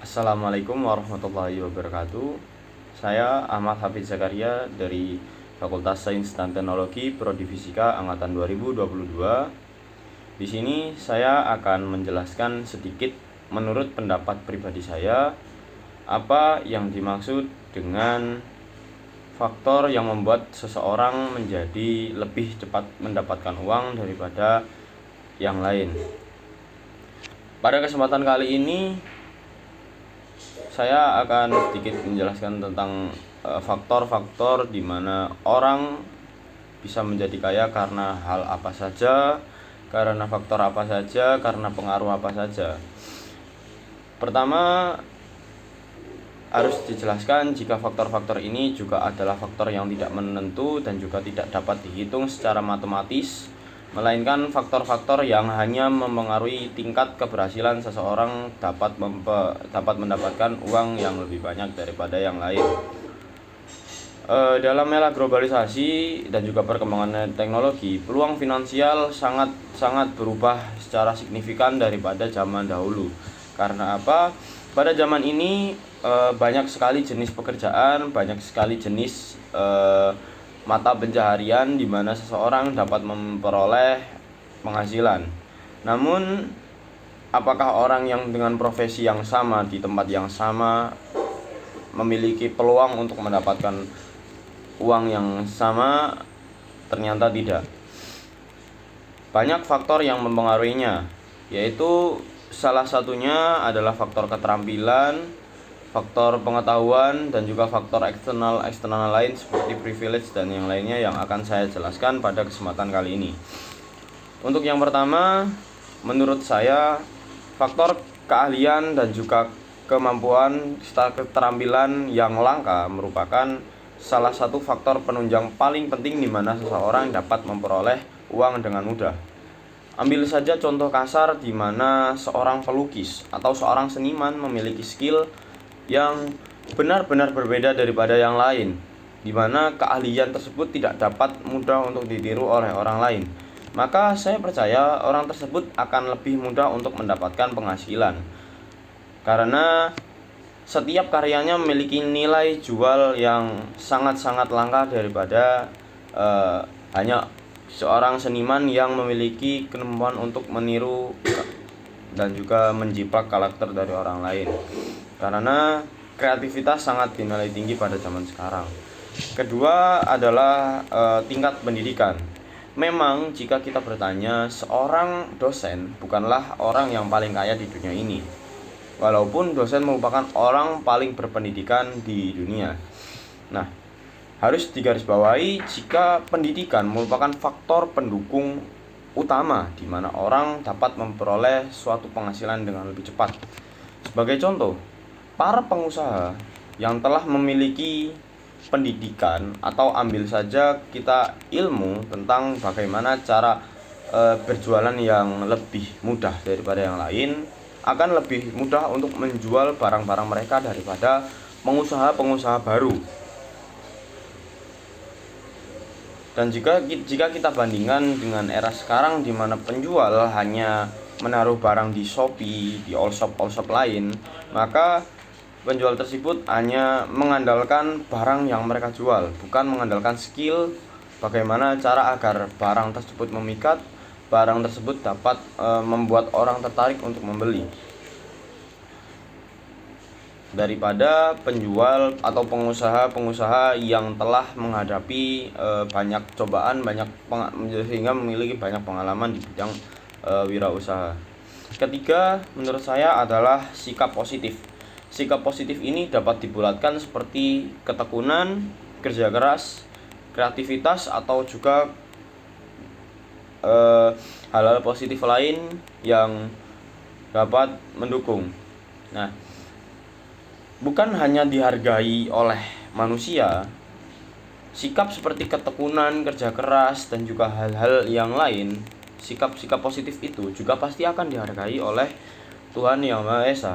Assalamualaikum warahmatullahi wabarakatuh. Saya Ahmad Hafiz Zakaria dari Fakultas Sains dan Teknologi Prodi Fisika angkatan 2022. Di sini saya akan menjelaskan sedikit menurut pendapat pribadi saya apa yang dimaksud dengan faktor yang membuat seseorang menjadi lebih cepat mendapatkan uang daripada yang lain. Pada kesempatan kali ini saya akan sedikit menjelaskan tentang faktor-faktor di mana orang bisa menjadi kaya karena hal apa saja, karena faktor apa saja, karena pengaruh apa saja. Pertama, harus dijelaskan jika faktor-faktor ini juga adalah faktor yang tidak menentu dan juga tidak dapat dihitung secara matematis, melainkan faktor-faktor yang hanya mempengaruhi tingkat keberhasilan seseorang dapat mendapatkan uang yang lebih banyak daripada yang lain. Dalam era globalisasi dan juga perkembangan teknologi, peluang finansial sangat berubah secara signifikan daripada zaman dahulu. Karena apa? Pada zaman ini banyak sekali jenis pekerjaan, banyak sekali jenis mata pencaharian di mana seseorang dapat memperoleh penghasilan. Namun, apakah orang yang dengan profesi yang sama di tempat yang sama memiliki peluang untuk mendapatkan uang yang sama? Ternyata tidak. Banyak faktor yang mempengaruhinya, yaitu salah satunya adalah faktor keterampilan, faktor pengetahuan, dan juga faktor eksternal lain seperti privilege dan yang lainnya yang akan saya jelaskan pada kesempatan kali ini. Untuk yang pertama, menurut saya faktor keahlian dan juga kemampuan serta keterampilan yang langka merupakan salah satu faktor penunjang paling penting di mana seseorang dapat memperoleh uang dengan mudah. Ambil saja contoh kasar di mana seorang pelukis atau seorang seniman memiliki skill yang benar-benar berbeda daripada yang lain, di mana keahlian tersebut tidak dapat mudah untuk ditiru oleh orang lain. Maka saya percaya orang tersebut akan lebih mudah untuk mendapatkan penghasilan, karena setiap karyanya memiliki nilai jual yang sangat-sangat langka daripada hanya seorang seniman yang memiliki kemampuan untuk meniru dan juga menjiplak karakter dari orang lain. Karena kreativitas sangat dinilai tinggi pada zaman sekarang. Kedua adalah tingkat pendidikan. Memang jika kita bertanya, seorang dosen bukanlah orang yang paling kaya di dunia ini, walaupun dosen merupakan orang paling berpendidikan di dunia. Nah, harus digarisbawahi jika pendidikan merupakan faktor pendukung utama di mana orang dapat memperoleh suatu penghasilan dengan lebih cepat. Sebagai contoh, para pengusaha yang telah memiliki pendidikan, atau ambil saja kita ilmu tentang bagaimana cara berjualan yang lebih mudah daripada yang lain, akan lebih mudah untuk menjual barang-barang mereka daripada pengusaha-pengusaha baru. Dan jika kita bandingkan dengan era sekarang di mana penjual hanya menaruh barang di Shopee, di all shop lain, maka penjual tersebut hanya mengandalkan barang yang mereka jual, bukan mengandalkan skill bagaimana cara agar barang tersebut memikat, barang tersebut dapat membuat orang tertarik untuk membeli. Daripada penjual atau pengusaha yang telah menghadapi banyak cobaan, sehingga memiliki banyak pengalaman di bidang wirausaha. Ketiga, menurut saya adalah sikap positif. Sikap positif ini dapat dibulatkan seperti ketekunan, kerja keras, kreativitas, atau juga hal-hal positif lain yang dapat mendukung. Nah, bukan hanya dihargai oleh manusia, sikap seperti ketekunan, kerja keras, dan juga hal-hal yang lain, sikap-sikap positif itu juga pasti akan dihargai oleh Tuhan Yang Maha Esa,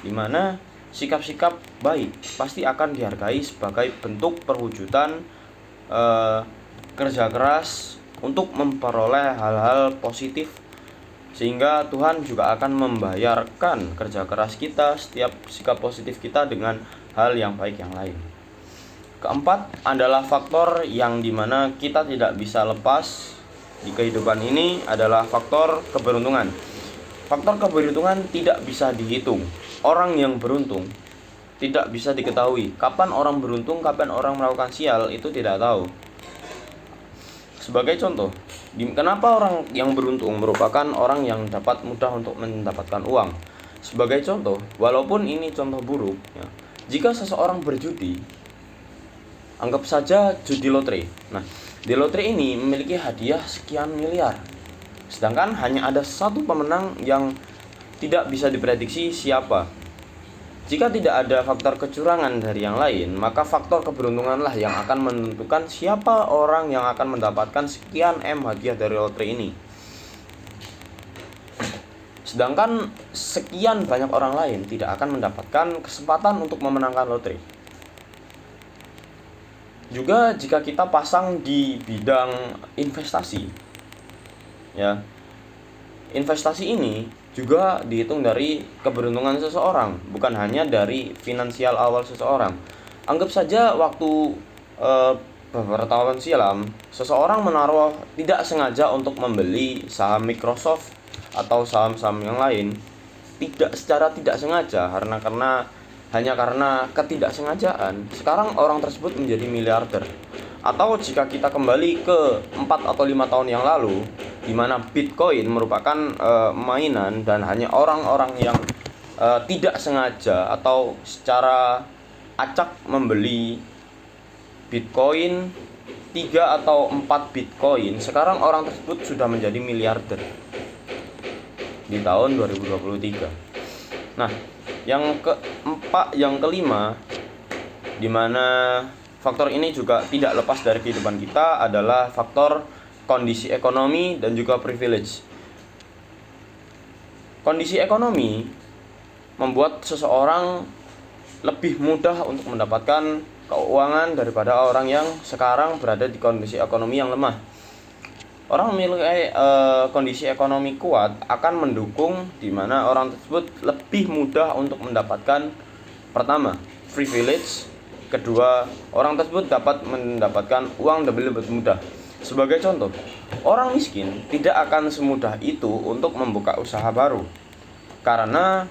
di mana sikap-sikap baik pasti akan dihargai sebagai bentuk perwujudan kerja keras untuk memperoleh hal-hal positif sehingga Tuhan juga akan membayarkan kerja keras kita, setiap sikap positif kita dengan hal yang baik yang lain. Keempat adalah faktor yang dimana kita tidak bisa lepas di kehidupan ini adalah faktor keberuntungan. Faktor keberuntungan tidak bisa dihitung. Orang yang beruntung tidak bisa diketahui. Kapan orang beruntung, kapan orang melakukan sial, itu tidak tahu. Sebagai contoh, kenapa orang yang beruntung merupakan orang yang dapat mudah untuk mendapatkan uang? Sebagai contoh, walaupun ini contoh buruk, ya, jika seseorang berjudi, anggap saja judi lotre. Nah, di lotre ini memiliki hadiah sekian miliar, sedangkan hanya ada satu pemenang yang tidak bisa diprediksi siapa. Jika tidak ada faktor kecurangan dari yang lain, maka faktor keberuntunganlah yang akan menentukan siapa orang yang akan mendapatkan sekian M hadiah dari lotre ini. Sedangkan sekian banyak orang lain tidak akan mendapatkan kesempatan untuk memenangkan lotre. Juga jika kita pasang di bidang investasi, ya, investasi ini juga dihitung dari keberuntungan seseorang, bukan hanya dari finansial awal seseorang. Anggap saja waktu beberapa tahun silam, seseorang menaruh tidak sengaja untuk membeli saham Microsoft atau saham-saham yang lain, secara tidak sengaja, hanya karena ketidaksengajaan, sekarang orang tersebut menjadi miliarder. Atau jika kita kembali ke 4 atau 5 tahun yang lalu, di mana Bitcoin merupakan mainan dan hanya orang-orang yang tidak sengaja atau secara acak membeli Bitcoin 3 atau 4 Bitcoin, sekarang orang tersebut sudah menjadi miliarder di tahun 2023. Nah, yang kelima, di mana faktor ini juga tidak lepas dari kehidupan kita adalah faktor kondisi ekonomi dan juga privilege. Kondisi ekonomi membuat seseorang lebih mudah untuk mendapatkan keuangan daripada orang yang sekarang berada di kondisi ekonomi yang lemah. Orang memiliki kondisi ekonomi kuat akan mendukung di mana orang tersebut lebih mudah untuk mendapatkan, pertama, privilege. Kedua, orang tersebut dapat mendapatkan uang lebih mudah. Sebagai contoh, orang miskin tidak akan semudah itu untuk membuka usaha baru. Karena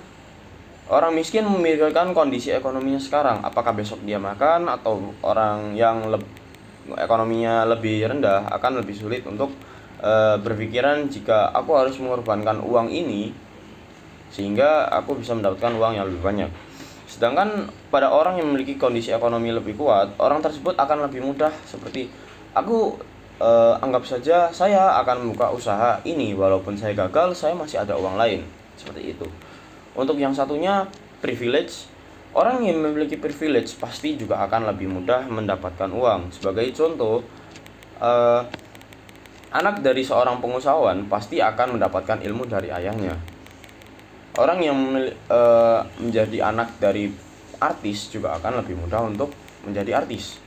orang miskin memikirkan kondisi ekonominya sekarang. Apakah besok dia makan, atau orang yang ekonominya lebih rendah akan lebih sulit untuk berpikiran jika aku harus mengorbankan uang ini sehingga aku bisa mendapatkan uang yang lebih banyak. Sedangkan pada orang yang memiliki kondisi ekonomi lebih kuat, orang tersebut akan lebih mudah, seperti aku anggap saja saya akan membuka usaha ini, walaupun saya gagal, saya masih ada uang lain, seperti itu. Untuk yang satunya, privilege. Orang yang memiliki privilege pasti juga akan lebih mudah mendapatkan uang. Sebagai contoh, anak dari seorang pengusahawan pasti akan mendapatkan ilmu dari ayahnya. Orang yang menjadi anak dari artis juga akan lebih mudah untuk menjadi artis.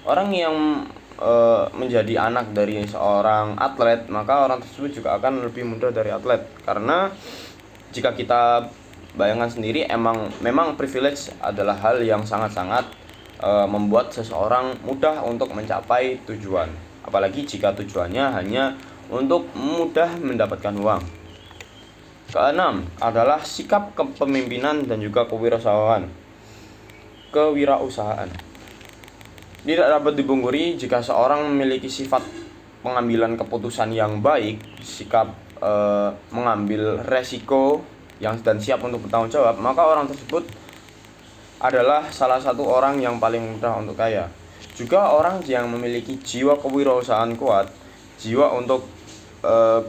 Orang yang menjadi anak dari seorang atlet, maka orang tersebut juga akan lebih mudah dari atlet. Karena jika kita bayangkan sendiri, memang privilege adalah hal yang sangat-sangat membuat seseorang mudah untuk mencapai tujuan. Apalagi jika tujuannya hanya untuk mudah mendapatkan uang. Keenam adalah sikap kepemimpinan dan juga kewirausahaan. Tidak dapat dipungkiri jika seorang memiliki sifat pengambilan keputusan yang baik, sikap mengambil resiko dan siap untuk bertanggung jawab, maka orang tersebut adalah salah satu orang yang paling mudah untuk kaya. Juga orang yang memiliki jiwa kewirausahaan kuat, jiwa untuk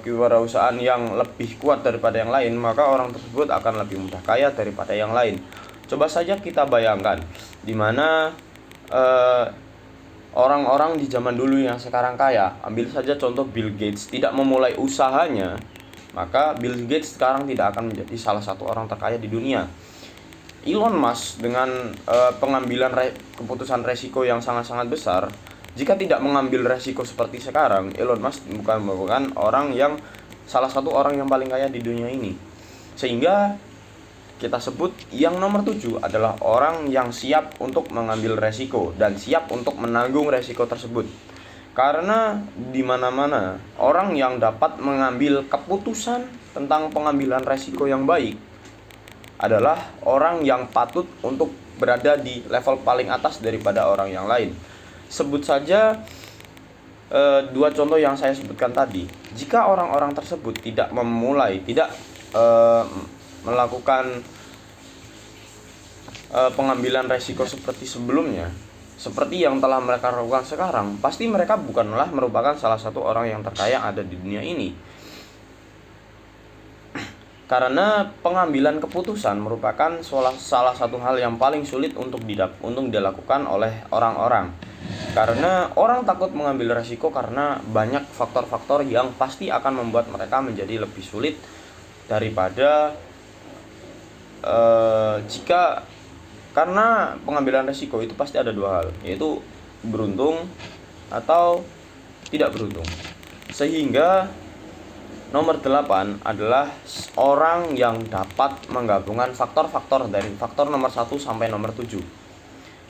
kewirausahaan yang lebih kuat daripada yang lain, maka orang tersebut akan lebih mudah kaya daripada yang lain. Coba saja kita bayangkan, di mana orang-orang di zaman dulu yang sekarang kaya, ambil saja contoh Bill Gates, tidak memulai usahanya, maka Bill Gates sekarang tidak akan menjadi salah satu orang terkaya di dunia. Elon Musk dengan pengambilan keputusan resiko yang sangat-sangat besar, jika tidak mengambil resiko seperti sekarang, Elon Musk bukan merupakan orang yang salah satu orang yang paling kaya di dunia ini. Sehingga kita sebut yang nomor 7 adalah orang yang siap untuk mengambil resiko dan siap untuk menanggung resiko tersebut. Karena di mana-mana orang yang dapat mengambil keputusan tentang pengambilan resiko yang baik adalah orang yang patut untuk berada di level paling atas daripada orang yang lain. Sebut saja dua contoh yang saya sebutkan tadi. Jika orang-orang tersebut tidak melakukan pengambilan resiko seperti sebelumnya, seperti yang telah mereka lakukan sekarang, pasti mereka bukanlah merupakan salah satu orang yang terkaya yang ada di dunia ini. Karena pengambilan keputusan merupakan salah satu hal yang paling sulit untuk dilakukan oleh orang-orang. Karena orang takut mengambil resiko karena banyak faktor-faktor yang pasti akan membuat mereka menjadi lebih sulit daripada karena pengambilan resiko itu pasti ada dua hal, yaitu beruntung atau tidak beruntung. Sehingga nomor 8 adalah orang yang dapat menggabungkan faktor-faktor dari faktor nomor 1 sampai nomor 7.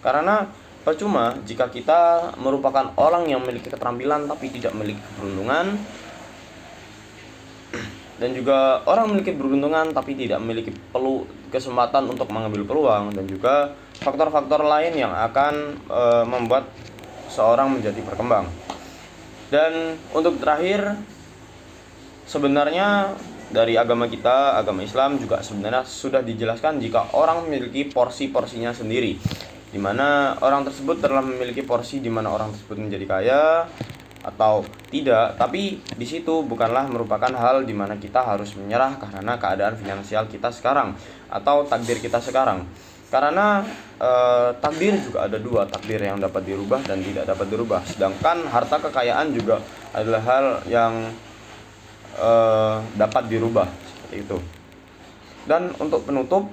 Karena percuma jika kita merupakan orang yang memiliki keterampilan tapi tidak memiliki keberuntungan, dan juga orang memiliki keberuntungan tapi tidak memiliki kesempatan untuk mengambil peluang, dan juga faktor-faktor lain yang akan membuat seorang menjadi berkembang. Dan untuk terakhir, sebenarnya dari agama kita, agama Islam juga sebenarnya sudah dijelaskan jika orang memiliki porsi-porsinya sendiri, di mana orang tersebut telah memiliki porsi di mana orang tersebut menjadi kaya atau tidak, tapi di situ bukanlah merupakan hal di mana kita harus menyerah karena keadaan finansial kita sekarang atau takdir kita sekarang. Karena takdir juga ada dua, takdir yang dapat dirubah dan tidak dapat dirubah. Sedangkan harta kekayaan juga adalah hal yang dapat dirubah, seperti itu. Dan untuk penutup,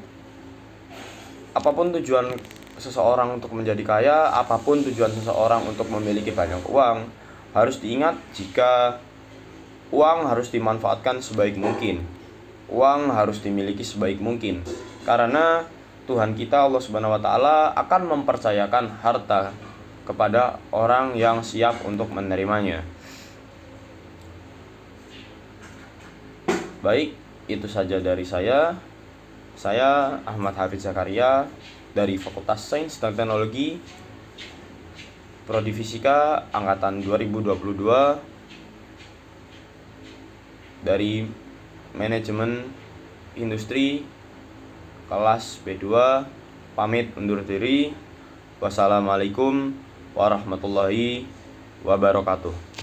apapun tujuan seseorang untuk menjadi kaya, apapun tujuan seseorang untuk memiliki banyak uang, harus diingat jika uang harus dimanfaatkan sebaik mungkin. Uang harus dimiliki sebaik mungkin. Karena Tuhan kita Allah Subhanahu wa taala akan mempercayakan harta kepada orang yang siap untuk menerimanya. Baik, itu saja dari saya. Saya Ahmad Hafiz Zakaria dari Fakultas Sains dan Teknologi Prodi Fisika angkatan 2022 dari Manajemen Industri kelas B2. Pamit undur diri. Wassalamualaikum warahmatullahi wabarakatuh.